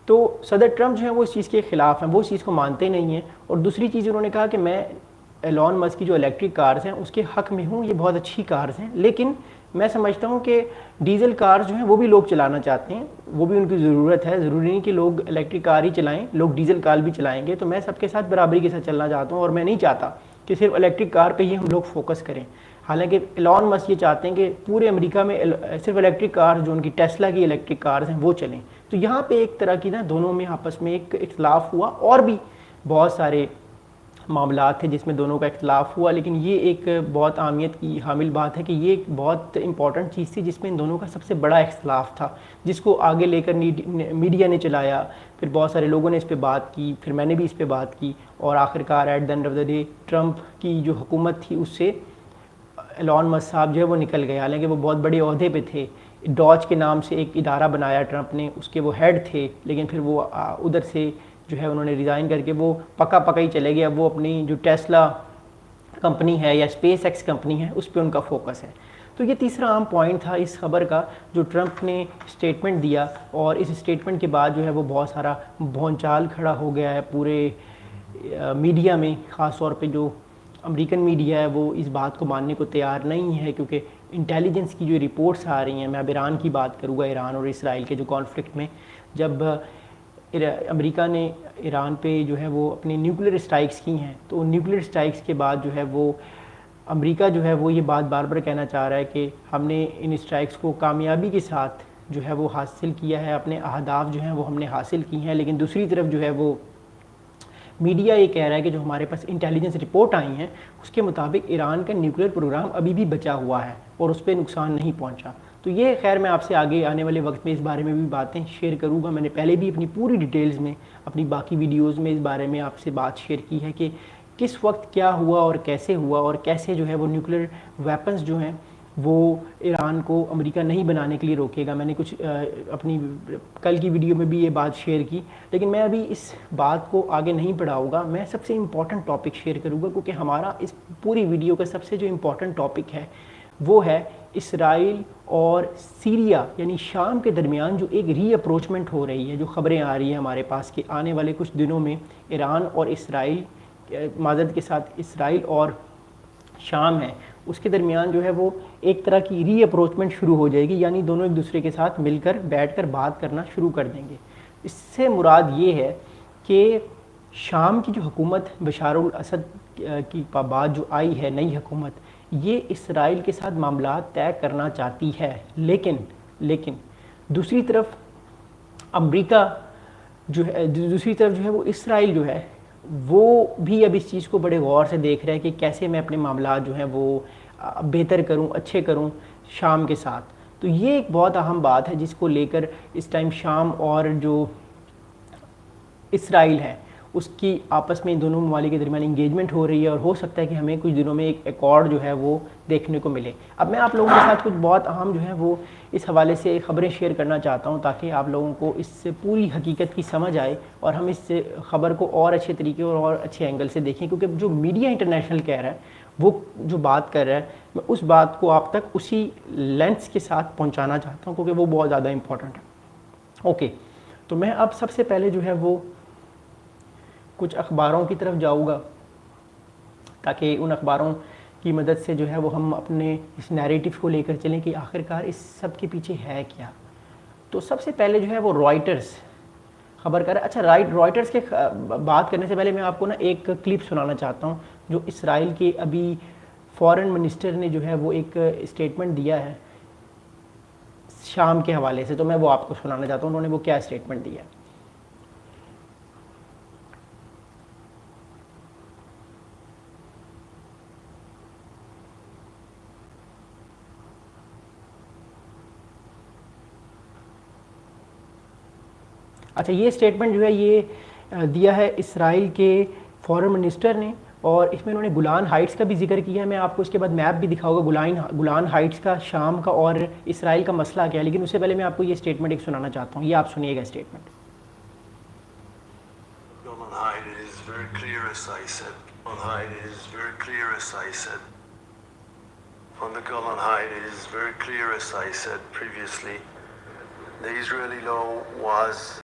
तो सदर ट्रंप जो है वो इस चीज़ के ख़िलाफ़ हैं, वो इस चीज़ को मानते नहीं हैं। और दूसरी चीज़ उन्होंने कहा कि मैं एलॉन मस्क की जो इलेक्ट्रिक कार्स हैं उसके हक़ में हूँ, ये बहुत अच्छी कार्स हैं, लेकिन मैं समझता हूँ कि डीजल कार्स जो हैं वो भी लोग चलाना चाहते हैं, वो भी उनकी ज़रूरत है। ज़रूरी नहीं कि लोग इलेक्ट्रिक कार ही चलाएँ, लोग डीजल कार भी चलाएँगे। तो मैं सबके साथ बराबरी के साथ चलना चाहता हूँ और मैं नहीं चाहता कि सिर्फ इलेक्ट्रिक कार पे ही हम लोग फोकस करें। हालांकि एलॉन मस्क ये चाहते हैं कि पूरे अमेरिका में सिर्फ इलेक्ट्रिक कार, जो उनकी टेस्ला की इलेक्ट्रिक कार्स हैं, वो चलें। तो यहाँ पे एक तरह की ना दोनों में आपस में एक इख्तलाफ हुआ, और भी बहुत सारे मामलात थे जिसमें दोनों का इख्तलाफ हुआ, लेकिन ये एक बहुत अहमियत की हामिल बात है कि ये एक बहुत इंपॉर्टेंट चीज़ थी जिसमें इन दोनों का सबसे बड़ा इख्तलाफ था, जिसको आगे लेकर मीडिया ने चलाया, फिर बहुत सारे लोगों ने इस पर बात की, फिर मैंने भी इस पर बात की, और आखिरकार at the end of the day Trump की जो हुकूमत थी उससे एलॉन मस्क साहब जो है वो निकल गए। हालांकि वो बहुत बड़े अहदे पे थे, डॉज के नाम से एक इदारा बनाया ट्रंप ने, उसके वो हेड थे, लेकिन फिर वो उधर से जो है उन्होंने रिज़ाइन करके वो पका ही चले गए। अब वो अपनी जो टेस्ला कंपनी है या स्पेस एक्स कंपनी है उस पर उनका फोकस है। तो ये तीसरा अहम पॉइंट था इस खबर का, जो ट्रंप ने स्टेटमेंट दिया, और इस स्टेटमेंट के बाद जो है वो बहुत सारा भौंचाल खड़ा हो गया है पूरे मीडिया में। ख़ास तौर पे जो अमेरिकन मीडिया है वो इस बात को मानने को तैयार नहीं है, क्योंकि इंटेलिजेंस की जो रिपोर्ट्स आ रही हैं, मैं अब ईरान की बात करूँगा, ईरान और इसराइल के जो कॉन्फ्लिक्ट में जब अमेरिका ने ईरान पे जो है वो अपनी न्यूक्लियर स्ट्राइक्स की हैं, तो न्यूक्लियर स्ट्राइक्स के बाद जो है वो अमेरिका जो है वो ये बात बार बार कहना चाह रहा है कि हमने इन स्ट्राइक्स को कामयाबी के साथ जो है वो हासिल किया है, अपने अहदाफ जो हैं वो हमने हासिल की हैं। लेकिन दूसरी तरफ जो है वो मीडिया ये कह रहा है कि जो हमारे पास इंटेलिजेंस रिपोर्ट आई हैं उसके मुताबिक ईरान का न्यूक्लियर प्रोग्राम अभी भी बचा हुआ है और उस पर नुकसान नहीं पहुंचा। तो ये खैर मैं आपसे आगे आने वाले वक्त में इस बारे में भी बातें शेयर करूंगा। मैंने पहले भी अपनी पूरी डिटेल्स में अपनी बाकी वीडियोस में इस बारे में आपसे बात शेयर की है कि किस वक्त क्या हुआ और कैसे जो है वो न्यूक्लियर वेपन्स जो हैं वो ईरान को अमेरिका नहीं बनाने के लिए रोकेगा। मैंने कुछ अपनी कल की वीडियो में भी ये बात शेयर की, लेकिन मैं अभी इस बात को आगे नहीं बढ़ाऊंगा। मैं सबसे इम्पॉर्टेंट टॉपिक शेयर करूंगा, क्योंकि हमारा इस पूरी वीडियो का सबसे जो इम्पॉर्टेंट टॉपिक है वो है इसराइल और सीरिया यानी शाम के दरमियान जो एक रीअप्रोचमेंट हो रही है, जो ख़बरें आ रही हैं हमारे पास कि आने वाले कुछ दिनों में ईरान और इसराइल, माज़रत के साथ इसराइल और शाम है, उसके दरमियान जो है वो एक तरह की रीअप्रोचमेंट शुरू हो जाएगी, यानी दोनों एक दूसरे के साथ मिलकर बैठकर बात करना शुरू कर देंगे। इससे मुराद ये है कि शाम की जो हुकूमत बशारुल असद की बाद जो आई है नई हुकूमत, ये इसराइल के साथ मामला तय करना चाहती है, लेकिन दूसरी तरफ अमेरिका जो है, दूसरी तरफ जो है वो इसराइल जो है वो भी अब इस चीज़ को बड़े गौर से देख रहा है कि कैसे मैं अपने मामला जो हैं वो बेहतर करूं, अच्छे करूं शाम के साथ। तो ये एक बहुत अहम बात है जिसको लेकर इस टाइम शाम और जो इसराइल है उसकी आपस में इन दोनों ममालिक के दरमियान इंगेजमेंट हो रही है, और हो सकता है कि हमें कुछ दिनों में एक एकॉर्ड जो है वो देखने को मिले। अब मैं आप लोगों के साथ कुछ बहुत अहम जो है वो इस हवाले से खबरें शेयर करना चाहता हूं, ताकि आप लोगों को इससे पूरी हकीकत की समझ आए और हम इस खबर को और अच्छे तरीके और अच्छे एंगल से देखें। क्योंकि जो मीडिया इंटरनेशनल कह रहा है, वो जो बात कर रहा है, मैं उस बात को आप तक उसी लेंस के साथ पहुँचाना चाहता हूँ, क्योंकि वो बहुत ज़्यादा इम्पोर्टेंट है। ओके, तो मैं अब सबसे पहले जो है वो कुछ अखबारों की तरफ जाऊँगा, ताकि उन अखबारों की मदद से जो है वो हम अपने इस नैरेटिव को लेकर चलें कि आखिरकार इस सब के पीछे है क्या। तो सबसे पहले जो है वो रॉयटर्स खबर कर। अच्छा, रॉयटर्स के बात करने से पहले मैं आपको ना एक क्लिप सुनाना चाहता हूँ, जो इसराइल के अभी फॉरेन मिनिस्टर ने जो है वो एक स्टेटमेंट दिया है शाम के हवाले से। तो मैं वो आपको सुनाना चाहता हूँ, उन्होंने वो क्या स्टेटमेंट दिया है। अच्छा, ये स्टेटमेंट जो है ये दिया है इसराइल के फॉरेन मिनिस्टर ने, और इसमें उन्होंने गुलान हाइट्स का भी जिक्र किया है। मैं आपको इसके बाद मैप भी दिखाऊंगा गुलान हाइट्स का, शाम का और इसराइल का मसला क्या है। लेकिन उससे पहले मैं आपको ये स्टेटमेंट एक सुनाना चाहता हूँ, ये आप सुनिएगा statement. On the Golan Heights, it is very clear, as I said previously, the Israeli law was